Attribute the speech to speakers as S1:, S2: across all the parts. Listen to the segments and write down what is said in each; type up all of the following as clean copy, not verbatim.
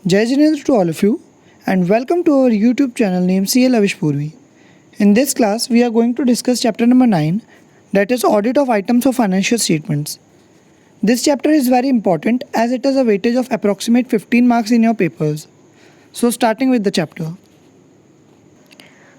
S1: Jai Jinendra to all of you and welcome to our YouTube channel named CL Avish Purvi. In this class, we are going to discuss chapter number 9, that is audit of items of financial statements. This chapter is very important as it has a weightage of approximate 15 marks in your papers. So starting with the chapter.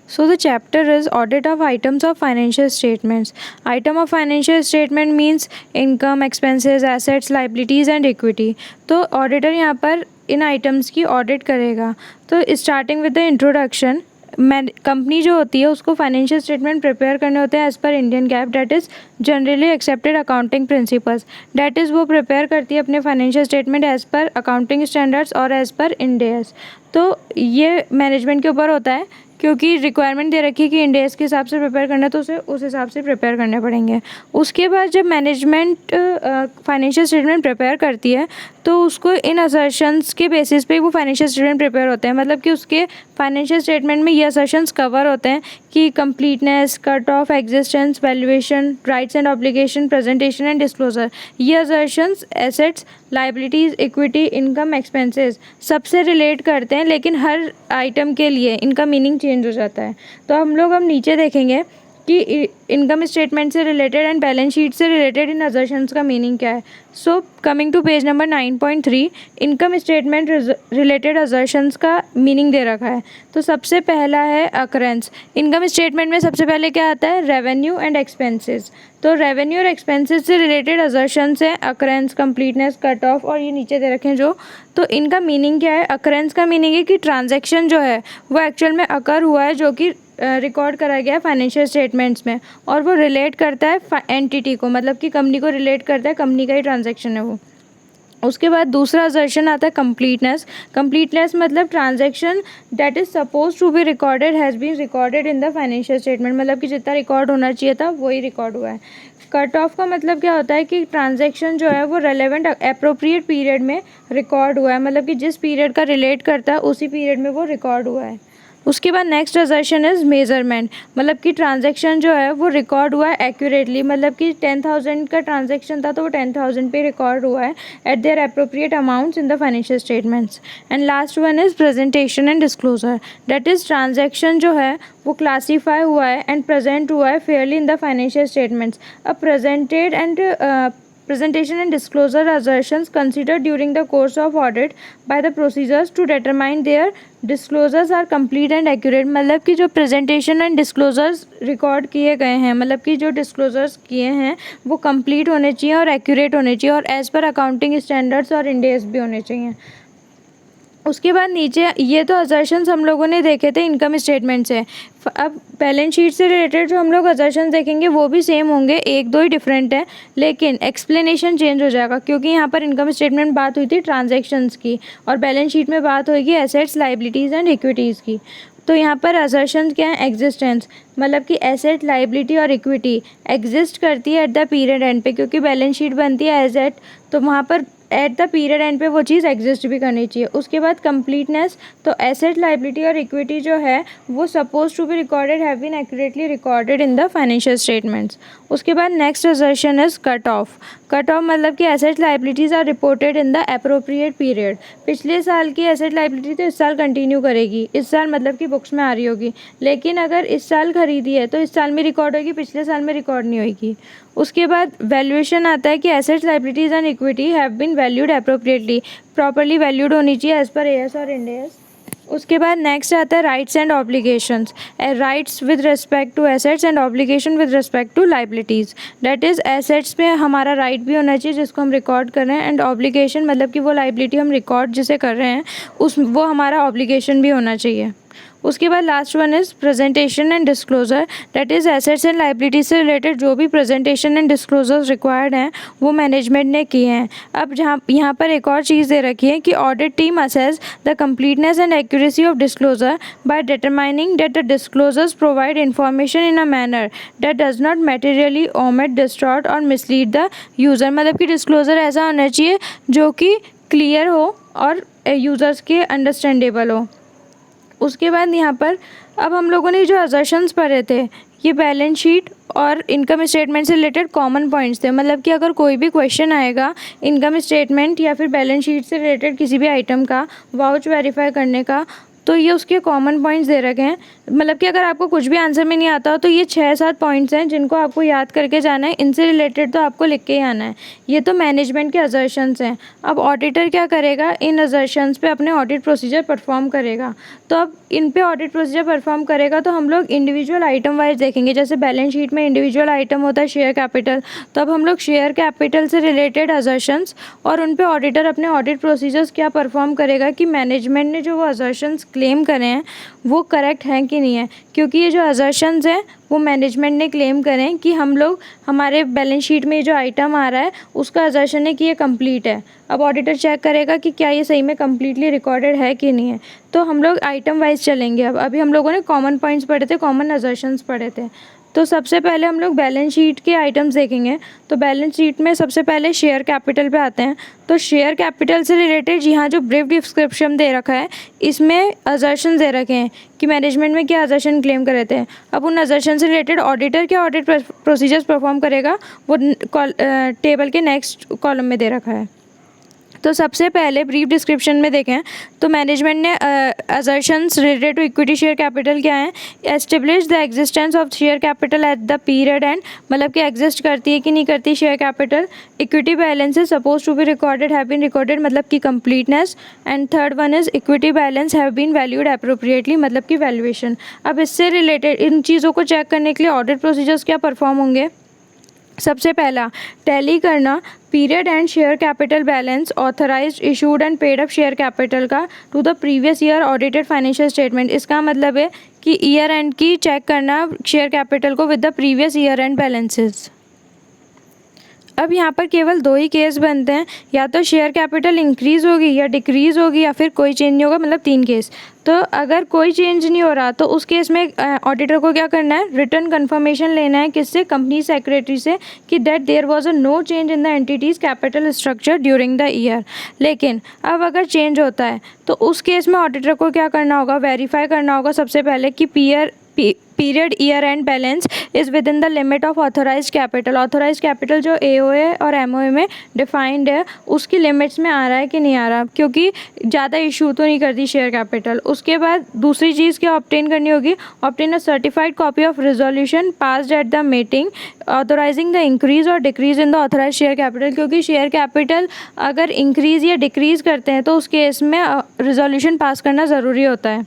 S2: So the chapter is audit of items of financial statements. Item of financial statement means income, expenses, assets, liabilities and equity. तो auditor यहाँ पर इन items की audit करेगा. तो starting with the introduction, company जो होती है उसको फाइनेंशियल स्टेटमेंट प्रिपेयर करने होते हैं as per Indian gap, that is generally accepted accounting principles. That is वो प्रिपेयर करती है अपने financial statement as per accounting standards और एज़ पर इंड AS. तो ये मैनेजमेंट के ऊपर होता है क्योंकि रिक्वायरमेंट दे रखी है कि इंड AS के हिसाब से प्रिपेयर करना है तो उसे उस हिसाब से प्रिपेयर करने पड़ेंगे. उसके बाद जब मैनेजमेंट फाइनेंशियल स्टेटमेंट प्रिपेयर करती है तो उसको इन असर्शंस के बेसिस पे वो फाइनेंशियल स्टेटमेंट प्रिपेयर होते हैं. मतलब कि उसके फाइनेंशियल स्टेटमेंट में ये असर्शंस कवर होते हैं कि completeness, cut off, existence, valuation, rights and obligation, presentation and disclosure. ये assertions assets, liabilities, equity, income, expenses सबसे रिलेट करते हैं, लेकिन हर आइटम के लिए इनका मीनिंग चेंज हो जाता है. तो हम लोग नीचे देखेंगे कि इनकम स्टेटमेंट से रिलेटेड एंड बैलेंस शीट से रिलेटेड इन असर्शंस का मीनिंग क्या है. So coming to page number 9.3, income statement related assertions का मीनिंग दे रखा है. तो सबसे पहला है अकरेंस. इनकम स्टेटमेंट में सबसे पहले क्या आता है? Revenue and expenses. तो रेवेन्यू और एक्सपेंसेस से रिलेटेड असर्शंस हैं अकरेंस, कंप्लीटनेस, कट ऑफ और ये नीचे दे रखे हैं जो. तो इनका मीनिंग क्या है? अकरेंस का मीनिंग है कि ट्रांजैक्शन जो है वो एक्चुअल में अकर हुआ है, जो कि रिकॉर्ड करा गया है फाइनेंशियल स्टेटमेंट्स में, और वो रिलेट करता है एंटिटी को, मतलब कि कंपनी को रिलेट करता है, कंपनी का ही ट्रांजैक्शन है वो. उसके बाद दूसरा असर्शन आता है कंप्लीटनेस. कंप्लीटनेस मतलब transaction that is suppose to be recorded has been recorded in the financial statement. मतलब कि जितना रिकॉर्ड होना चाहिए था वही रिकॉर्ड हुआ है. कट ऑफ का मतलब क्या होता है कि ट्रांजैक्शन जो है वो रेलेवेंट अप्रोप्रिएट पीरियड में रिकॉर्ड हुआ है. मतलब कि जिस पीरियड का रिलेट करता है उसी पीरियड में वो रिकॉर्ड हुआ है. उसके बाद नेक्स्ट असर्शन इज़ मेजरमेंट. मतलब कि ट्रांजैक्शन जो है वो रिकॉर्ड हुआ है एक्यूरेटली. मतलब कि 10,000 का ट्रांजैक्शन था तो वो 10,000 पे रिकॉर्ड हुआ है eight there appropriate amounts in the financial statements. And last one is presentation and disclosure. That is transaction जो है वो क्लासीफाई हुआ है एंड प्रेजेंट हुआ है Fairlie in the financial statements. Presented and presentation and disclosure assertions considered during the course of audit by the procedures to determine their disclosures are complete and accurate. मतलब कि जो presentation and disclosures record किए गए हैं, मतलब कि जो disclosures किए हैं वो complete होने चाहिए और accurate होने चाहिए और as per accounting standards और Ind AS भी होने चाहिए. उसके बाद नीचे ये तो असर्शंस हम लोगों ने देखे थे इनकम स्टेटमेंट से. अब बैलेंस शीट से रिलेटेड जो हम लोग असर्शंस देखेंगे वो भी सेम होंगे, एक दो ही डिफरेंट है, लेकिन एक्सप्लेनेशन चेंज हो जाएगा क्योंकि यहाँ पर इनकम स्टेटमेंट बात हुई थी ट्रांजैक्शंस की और बैलेंस शीट में बात होगी एसेट्स, लाइबिलिटीज़ एंड इक्विटीज़ की. तो यहाँ पर असर्शंस क्या है? एग्जिस्टेंस. मतलब कि एसेट, लाइबिलिटी और इक्विटी एग्जिस्ट करती है एट द पीरियड एंड पे, क्योंकि बैलेंस शीट बनती है एसेट तो वहाँ पर एट द पीरियड एंड पे वो चीज़ एग्जिस्ट भी करनी चाहिए. उसके बाद कंप्लीटनेस. तो एसेट, लाइबिलिटी और इक्विटी जो है वो suppose to be recorded have been accurately recorded in the financial statements. उसके बाद next assertion is cut off. Cut off मतलब कि asset, liabilities are reported in the appropriate period. पिछले साल की एसेट, लाइबिलिटी तो इस साल कंटिन्यू करेगी, इस साल मतलब कि बुक्स में आ रही होगी, लेकिन अगर इस साल खरीदी है तो इस साल में रिकॉर्ड होगी, पिछले साल में रिकॉर्ड नहीं होगी. उसके बाद वैल्यूएशन आता है कि assets, liabilities and equity have been valued appropriately. Properly valued होनी चाहिए एज पर AS और इंड AS. उसके बाद नेक्स्ट आता है rights and obligations. Rights with respect to assets and obligation with respect to liabilities. That is assets में हमारा right भी होना चाहिए जिसको हम रिकॉर्ड कर रहे हैं, एंड ऑब्लिगेशन मतलब कि वो लाइबिलिटी हम रिकॉर्ड जिसे कर रहे हैं वो हमारा ऑब्लिगेशन भी होना चाहिए. उसके बाद last one is presentation and disclosure. That is assets and liabilities से रिलेटेड जो भी प्रेजेंटेशन एंड डिस्क्लोजर्स रिक्वायर्ड हैं वो मैनेजमेंट ने किए हैं. अब यहाँ पर एक और चीज़ दे रखी है कि audit team assess the completeness and accuracy of disclosure by determining that the disclosures provide information in a manner that does not materially omit, distort और मिसलीड द यूज़र. मतलब कि डिस्क्लोजर ऐसा होना चाहिए जो कि क्लियर हो और यूज़र्स के अंडरस्टैंडेबल हो. उसके बाद यहाँ पर अब हम लोगों ने जो असर्शंस पढ़े थे ये बैलेंस शीट और इनकम स्टेटमेंट से रिलेटेड कॉमन पॉइंट्स थे। मतलब कि अगर कोई भी क्वेश्चन आएगा इनकम स्टेटमेंट या फिर बैलेंस शीट से रिलेटेड किसी भी आइटम का वाउच वेरीफाई करने का, तो ये उसके कॉमन पॉइंट्स दे रखे हैं। मतलब कि अगर आपको कुछ भी आंसर में नहीं आता हो तो ये 6-7 पॉइंट्स हैं जिनको आपको याद करके जाना है। इनसे रिलेटेड तो आपको लिख के ही आना है। ये तो मैनेजमेंट के असर्शंस हैं। अब ऑडिटर क्या करेगा, इन असर्शंस पे अपने ऑडिट प्रोसीजर परफॉर्म करेगा। तो अब इन पे ऑडिट प्रोसीजर परफॉर्म करेगा तो हम लोग इंडिविजुअल आइटम वाइज देखेंगे। जैसे बैलेंस शीट में इंडिविजुअल आइटम होता है शेयर कैपिटल, तो अब हम लोग शेयर कैपिटल से रिलेटेड असर्शंस और उन पे ऑडिटर अपने ऑडिट प्रोसीजर्स क्या परफॉर्म करेगा कि मैनेजमेंट ने जो वो असर्शंस क्लेम करे हैं वो करेक्ट हैं कि नहीं है। क्योंकि ये जो असर्शंस हैं वो मैनेजमेंट ने क्लेम करें कि हम लोग हमारे बैलेंस शीट में जो आइटम आ रहा है उसका असर्शन है कि ये कंप्लीट है। अब ऑडिटर चेक करेगा कि क्या ये सही में कम्प्लीटली रिकॉर्डेड है कि नहीं है। तो हम लोग आइटम वाइज चलेंगे। अब अभी हम लोगों ने कॉमन पॉइंट्स पढ़े थे, कॉमन असर्शंस पढ़े थे। तो सबसे पहले हम लोग बैलेंस शीट के आइटम्स देखेंगे। तो बैलेंस शीट में सबसे पहले शेयर कैपिटल पे आते हैं। तो शेयर कैपिटल से रिलेटेड यहाँ जो ब्रीफ डिस्क्रिप्शन दे रखा है इसमें असर्शन दे रखे हैं कि मैनेजमेंट में क्या असर्शन क्लेम करे थे। अब उन असर्शन से रिलेटेड ऑडिटर क्या ऑडिट प्रोसीजर्स परफॉर्म करेगा वो टेबल के नेक्स्ट कॉलम में दे रखा है। तो सबसे पहले ब्रीफ डिस्क्रिप्शन में देखें तो मैनेजमेंट ने assertions related to equity share capital क्या है, establish the existence of share capital at the period end, मतलब कि एग्जिस्ट करती है कि नहीं करती share capital. Equity balances suppose to be recorded have been recorded, मतलब कि completeness. And third one is equity balance have been valued appropriately, मतलब कि वैल्यूएशन। अब इससे रिलेटेड इन चीज़ों को चेक करने के लिए ऑडिट प्रोसीजर्स क्या परफॉर्म होंगे। सबसे पहला टैली करना period end share capital balance authorised issued and paid up share capital का to the previous year audited financial statement. इसका मतलब है कि ईयर एंड की चेक करना शेयर कैपिटल को with the previous year end balances. अब यहाँ पर केवल 2 ही केस बनते हैं, या तो शेयर कैपिटल इंक्रीज होगी या डिक्रीज होगी या फिर कोई चेंज नहीं होगा, मतलब 3 केस। तो अगर कोई चेंज नहीं हो रहा तो उस केस में ऑडिटर को क्या करना है, रिटर्न कंफर्मेशन लेना है किससे, कंपनी सेक्रेटरी से, कि that there was a no change in the entity's capital structure during the year. लेकिन अब अगर चेंज होता है तो उस केस में ऑडिटर को क्या करना होगा, वेरीफाई करना होगा सबसे पहले कि period year end balance is within the limit of authorise capital. Authorise capital जो एओए और एमओए में डिफाइंड है उसकी लिमिट्स में आ रहा है कि नहीं आ रहा, क्योंकि ज़्यादा इशू तो नहीं करती शेयर कैपिटल। उसके बाद दूसरी चीज़ क्या ऑब्टेन करनी होगी, obtain a certified copy of resolution passed at the meeting authorising the increase और decrease in the authorise share capital. क्योंकि शेयर कैपिटल अगर इंक्रीज या डिक्रीज करते हैं तो उस केस में रेजोल्यूशन पास करना ज़रूरी होता है,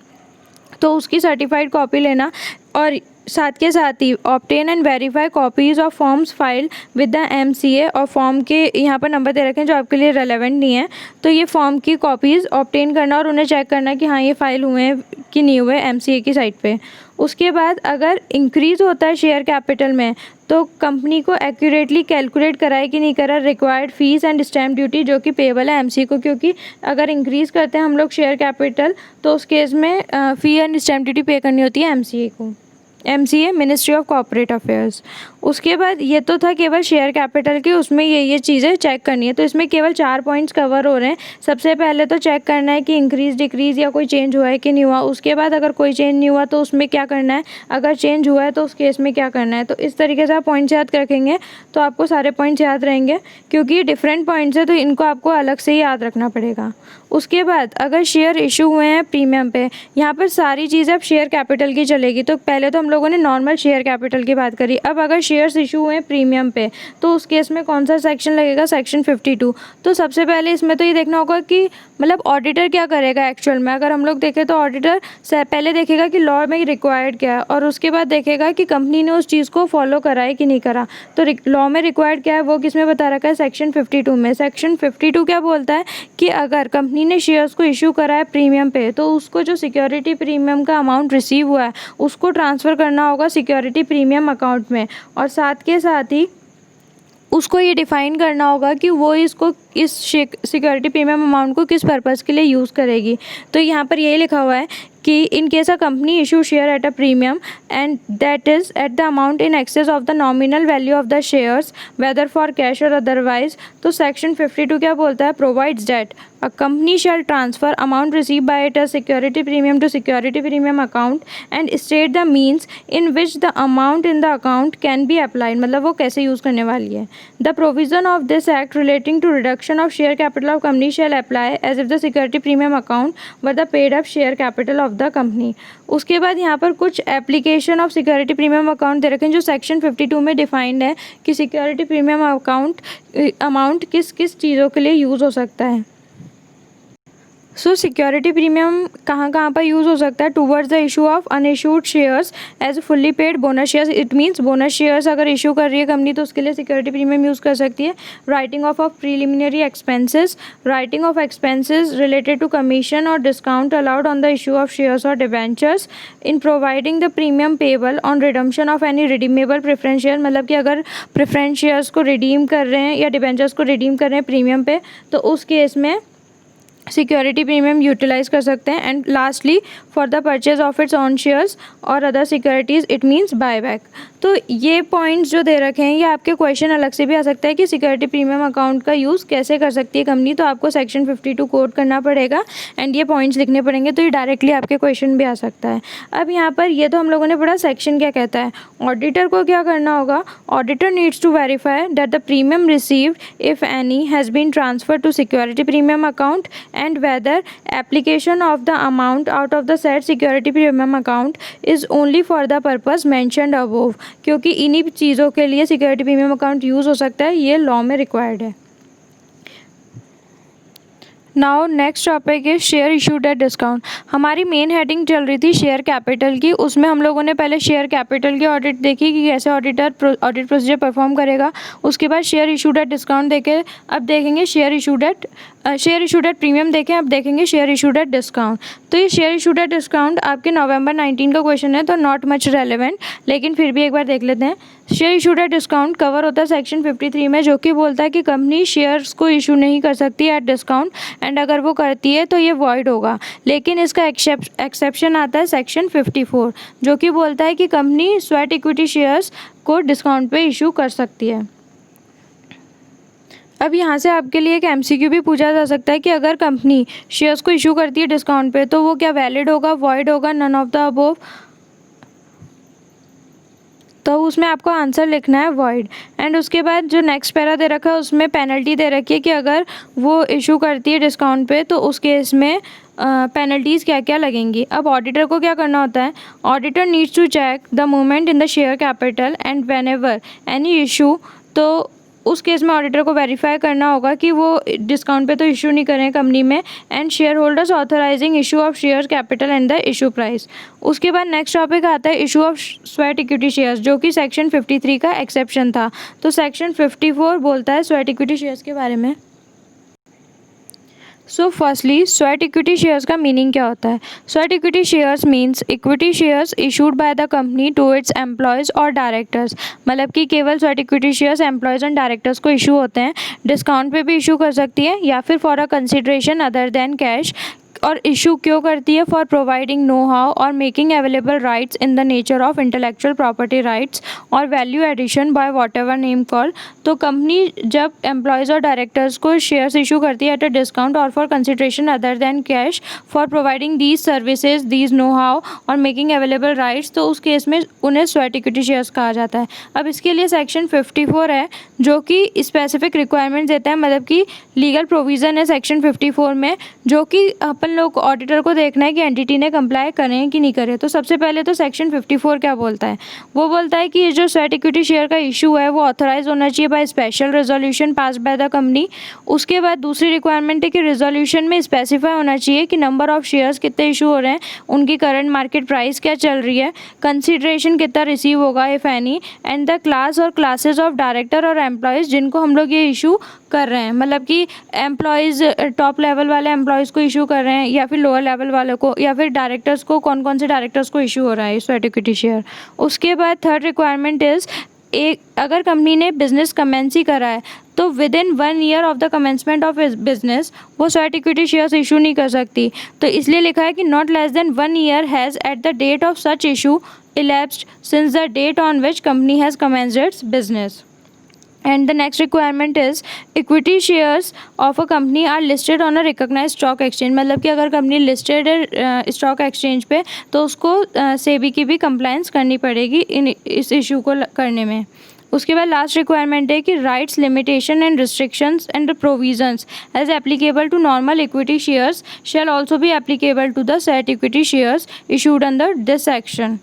S2: तो उसकी सर्टिफाइड कॉपी लेना। और साथ के साथ ही obtain and verify copies of forms file with the MCA, और फॉर्म के यहाँ पर नंबर दे रखे हैं जो आपके लिए रेलेवेंट नहीं है, तो ये फॉर्म की कॉपीज़ ऑब्टेन करना और उन्हें चेक करना कि हाँ ये फाइल हुए हैं कि नहीं हुए एमसीए की साइट पे। उसके बाद अगर इंक्रीज़ होता है शेयर कैपिटल में तो कंपनी को एक्यूरेटली कैलकुलेट कराए कि नहीं करा required fees and stamp duty जो कि पेबल है एमसीए को। क्योंकि अगर इंक्रीज़ करते हैं हम लोग शेयर कैपिटल तो उस केस में फ़ी एंड स्टैम्प ड्यूटी पे करनी होती है एमसीए को, MCA ministry of corporate affairs. उसके बाद ये तो था केवल शेयर कैपिटल की, उसमें ये चीज़ें चेक करनी है। तो इसमें केवल 4 पॉइंट्स कवर हो रहे हैं। सबसे पहले तो चेक करना है कि इंक्रीज़ डिक्रीज़ या कोई चेंज हुआ है कि नहीं हुआ। उसके बाद अगर कोई चेंज नहीं हुआ तो उसमें क्या करना है, अगर चेंज हुआ है तो उस केस में क्या करना है। तो इस तरीके से आप पॉइंट्स याद रखेंगे तो आपको सारे पॉइंट्स याद रहेंगे, क्योंकि ये डिफरेंट पॉइंट्स है तो इनको आपको अलग से ही याद रखना पड़ेगा। उसके बाद अगर शेयर इशू हुए हैं प्रीमियम पे, यहाँ पर सारी चीज़ें अब शेयर कैपिटल की चलेगी। तो पहले तो हम लोगों ने नॉर्मल शेयर कैपिटल की बात करी। अब अगर शेयर्स इशू हुए प्रीमियम पे तो उस केस में कौन सा सेक्शन लगेगा, सेक्शन 52। तो सबसे पहले इसमें तो ये देखना होगा कि मतलब ऑडिटर क्या करेगा एक्चुअल में। अगर हम लोग देखें तो ऑडिटर पहले देखेगा कि लॉ में रिक्वायर्ड क्या है और उसके बाद देखेगा कि कंपनी ने उस चीज़ को फॉलो करा है कि नहीं करा। तो लॉ में रिक्वायर्ड क्या है वो किस में बता रखा है, सेक्शन 52 में। सेक्शन 52 क्या बोलता है कि अगर कंपनी ने शेयर्स को इशू करा है प्रीमियम पे तो उसको जो सिक्योरिटी प्रीमियम का अमाउंट रिसीव हुआ है उसको ट्रांसफ़र करना होगा सिक्योरिटी प्रीमियम अकाउंट में, और साथ के साथ ही उसको ये डिफ़ाइन करना होगा कि वो इसको इस सिक्योरिटी प्रीमियम अमाउंट को किस पर्पज़ के लिए यूज़ करेगी। तो यहाँ पर यही लिखा हुआ है कि in case a company issue share at a premium and that is at the amount in excess of the nominal value of the shares whether for cash और अदरवाइज। तो सेक्शन 52 क्या बोलता है? Provides that a company shall transfer amount received by it as security premium to security premium account and state the means in which the amount in the account can be applied। मतलब वो कैसे use करने वाली है। The provision of this act relating to reduction of share capital of company shall apply as if the security premium account were the paid up share capital of the company। उसके बाद यहाँ पर कुछ application of security premium account दे रखे हैं जो section 52 में डिफाइंड है कि सिक्योरिटी प्रीमियम अमाउंट किस किस चीज़ों के लिए यूज़ हो सकता है। सो सिक्योरिटी प्रीमियम कहाँ कहाँ पर यूज़ हो सकता है? Towards the issue of unissued shares as fully paid bonus shares. It means bonus shares अगर इशू कर रही है कंपनी तो उसके लिए सिक्योरिटी प्रीमियम यूज़ कर सकती है। Writing off preliminary expenses, writing off expenses related to commission और discount allowed on the issue of shares और debentures, in providing the premium payable on redemption of any redeemable preference share. मतलब कि अगर preference shares को redeem कर रहे हैं या डिबेंचर्स को रिडीम कर रहे हैं प्रीमियम पे तो उस केस में सिक्योरिटी प्रीमियम यूटिलाइज कर सकते हैं। And lastly for the purchase of its own shares और other securities it means buyback. तो ये पॉइंट्स जो दे रखे हैं ये आपके क्वेश्चन अलग से भी आ सकता है कि सिक्योरिटी प्रीमियम अकाउंट का यूज़ कैसे कर सकती है कंपनी। तो आपको सेक्शन 52 कोड करना पड़ेगा एंड ये पॉइंट्स लिखने पड़ेंगे तो ये डायरेक्टली आपके क्वेश्चन भी आ सकता है। अब यहाँ पर ये तो हम लोगों ने पढ़ा सेक्शन क्या कहता है। ऑडिटर को क्या करना होगा? Auditor needs to verify that the premium received if any has been transfer to security premium account and whether application of the amount out of the said security premium account is only for the purpose mentioned above। क्योंकि इन्हीं चीज़ों के लिए security premium account use हो सकता है, ये law में रिक्वायर्ड है। Now next topic is share issued at discount. हमारी मेन हेडिंग चल रही थी शेयर कैपिटल की, उसमें हम लोगों ने पहले शेयर कैपिटल की ऑडिट देखी कि कैसे ऑडिटर ऑडिट प्रोसीजर परफॉर्म करेगा। उसके बाद शेयर इशूड एट डिस्काउंट देखे, अब देखेंगे शेयर इशूड एट प्रीमियम देखें, अब देखेंगे शेयर इशूड एट डिस्काउंट। तो ये शेयर इशूड एट डिस्काउंट आपके नवंबर 19 का क्वेश्चन है तो नॉट मच रेलेवेंट, लेकिन फिर भी एक बार देख लेते हैं। Share issued at discount cover होता है सेक्शन 53 में, जो कि बोलता है कि कंपनी शेयर्स को इशू नहीं कर सकती एट डिस्काउंट एंड अगर वो करती है तो ये वॉइड होगा। लेकिन इसका एक्सेप्शन आता है सेक्शन 54 जो कि बोलता है कि कंपनी स्वेट इक्विटी शेयर्स को डिस्काउंट पे इशू कर सकती है। अब यहाँ से आपके लिए एक MCQ भी पूछा जा सकता है कि अगर कंपनी शेयर्स को इशू करती है डिस्काउंट पे तो वो क्या वैलिड होगा, वॉइड होगा, नन ऑफ द अबोव। तो उसमें आपको आंसर लिखना है वॉइड। एंड उसके बाद जो नेक्स्ट पैरा दे रखा है उसमें पेनल्टी दे रखी है कि अगर वो इशू करती है डिस्काउंट पे तो उस केस में पेनल्टीज़ क्या क्या लगेंगी। अब ऑडिटर को क्या करना होता है? Auditor needs to check the movement in the share capital and whenever any issue, तो उस केस में ऑडिटर को वेरीफाई करना होगा कि वो डिस्काउंट पे तो इशू नहीं करें कंपनी में। And share holders authorising issue of share capital and the issue price. उसके बाद नेक्स्ट टॉपिक आता है issue of sweat equity shares, जो कि सेक्शन 53 का एक्सेप्शन था। तो सेक्शन 54 बोलता है स्वेट इक्विटी शेयर्स के बारे में। So firstly sweat equity shares का मीनिंग क्या होता है? Sweat equity shares means equity shares issued by the company to its employees और डायरेक्टर्स। मतलब कि केवल sweat equity shares employees and directors को इशू होते हैं, डिस्काउंट पे भी इशू कर सकती है या फिर for a consideration other than cash. और इशू क्यों करती है? For providing know how or making available rights in the nature of intellectual property rights or value addition by whatever name called. तो कंपनी जब employees और directors को shares issue करती है at a discount or for consideration other than cash for providing these services these know how or making available rights, तो उस case में उन्हें स्वेट इक्विटी शेयर्स कहा जाता है। अब इसके लिए सेक्शन 54 है जो कि स्पेसिफिक रिक्वायरमेंट देता है, मतलब कि लीगल प्रोविज़न है सेक्शन 54 में, जो कि अपन लोग ऑडिटर को देखना है कि एंटिटी ने कंप्लाई करें कि नहीं करें। तो सबसे पहले तो सेक्शन 54 क्या बोलता है? वो बोलता है कि ये जो स्वेट इक्विटी शेयर का इशू है वो ऑथराइज होना चाहिए by special resolution pass bye the company. उसके बाद दूसरी रिक्वायरमेंट है कि रेजोल्यूशन में स्पेसिफाई होना चाहिए कि नंबर ऑफ शेयर्स कितने इशू हो रहे हैं, उनकी करंट मार्केट प्राइस क्या चल रही है, कंसिडरेशन कितना रिसीव होगा if any, and the class और क्लासेस ऑफ डायरेक्टर और एम्प्लॉयज़ जिनको हम लोग ये इशू कर रहे हैं। मतलब कि एम्प्लॉयज़ टॉप लेवल वाले एम्प्लॉयज़ को इशू कर रहे हैं या फिर लोअर लेवल वालों को, या फिर डायरेक्टर्स को, कौन कौन से डायरेक्टर्स को इशू हो रहा है स्वेट इक्विटी शेयर। उसके बाद थर्ड रिक्वायरमेंट इज़ एक अगर कंपनी ने बिजनेस कमेंस ही करा है तो within 1 year of the commencement of business वो स्वेट इक्विटी शेयर्स इशू नहीं कर सकती। तो इसलिए लिखा है कि not less than 1 year has at the date of such issue elapsed since the date on which company has commenced its business. And the next requirement is equity shares of a company are listed on a recognized stock exchange। मतलब कि अगर company listed है stock exchange पे तो उसको सेबी की भी compliance करनी पड़ेगी इस इशू को करने में। उसके बाद लास्ट रिक्वायरमेंट है कि rights limitation and restrictions and provisions as applicable to normal equity shares shall also be applicable to the sweat equity shares issued under this section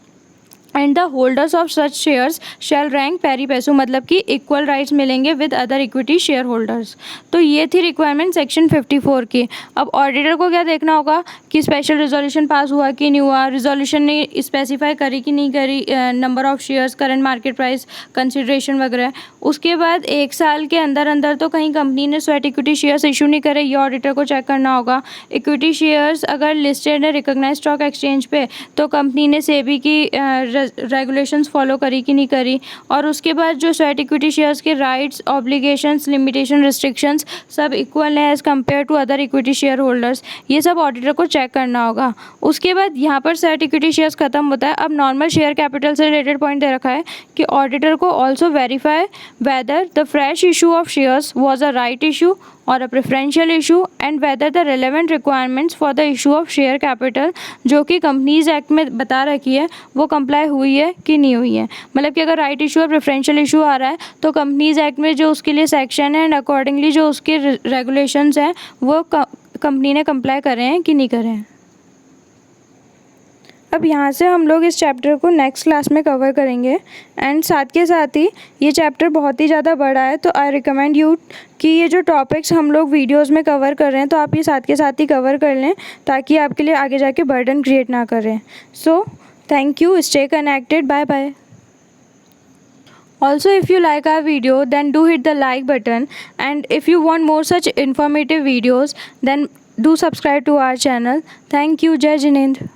S2: and the holders of such shares shall rank pari passu. मतलब कि equal rights मिलेंगे with other equity share holders. तो ये थी requirement section 54 की। अब auditor को क्या देखना होगा कि स्पेशल रिजोल्यूशन पास हुआ कि नहीं हुआ, रिजोल्यूशन ने स्पेसिफाई करी कि नहीं करी, number of shares, current market price, consideration वगैरह। उसके बाद 1 साल के अंदर अंदर तो कहीं कंपनी ने स्वेट इक्विटी शेयर्स इशू नहीं करे, ये ऑडिटर को चेक करना होगा। इक्विटी शेयर्स अगर लिस्टेड है रिकॉग्नाइज्ड स्टॉक एक्सचेंज पे तो कंपनी ने सेबी की रेगुलेशंस फॉलो करी कि नहीं करी। और उसके बाद जो स्वेट इक्विटी शेयर्स के राइट्स, ऑब्लिगेशंस, लिमिटेशन, रिस्ट्रिक्शंस सब इक्वल है as compare to other equity share holders, ये सब ऑडिटर को चेक करना होगा। उसके बाद यहाँ पर स्वेट इक्विटी शेयर्स खत्म होता है। अब नॉर्मल शेयर कैपिटल से रिलेटेड पॉइंट दे रखा है कि ऑडिटर को also verify whether the fresh issue of shares was a right issue or a preferential issue and whether the relevant requirements for the issue of share capital जो कि companies act में बता रखी है वो कंप्लाई हुई है कि नहीं हुई है। मतलब कि अगर राइट इशू और प्रेफरेंशियल इशू आ रहा है तो कंपनीज एक्ट में जो उसके लिए सेक्शन है एंड अकॉर्डिंगली जो उसके रेगुलेशंस हैं वो कंपनी ने कंप्लाई करे हैं कि नहीं करे हैं। अब यहाँ से हम लोग इस चैप्टर को नेक्स्ट क्लास में कवर करेंगे एंड साथ के साथ ही ये चैप्टर बहुत ही ज़्यादा बड़ा है तो आई रिकमेंड यू कि ये जो टॉपिक्स हम लोग वीडियोस में कवर कर रहे हैं तो आप ये साथ के साथ ही कवर कर लें ताकि आपके लिए आगे जाके बर्डन क्रिएट ना करें। So thank you, stay connected, bye bye. Also, if you like our video, then do hit the like button, and if you want more such informative videos, then do subscribe to our channel. Thank you. Jai Jinendra.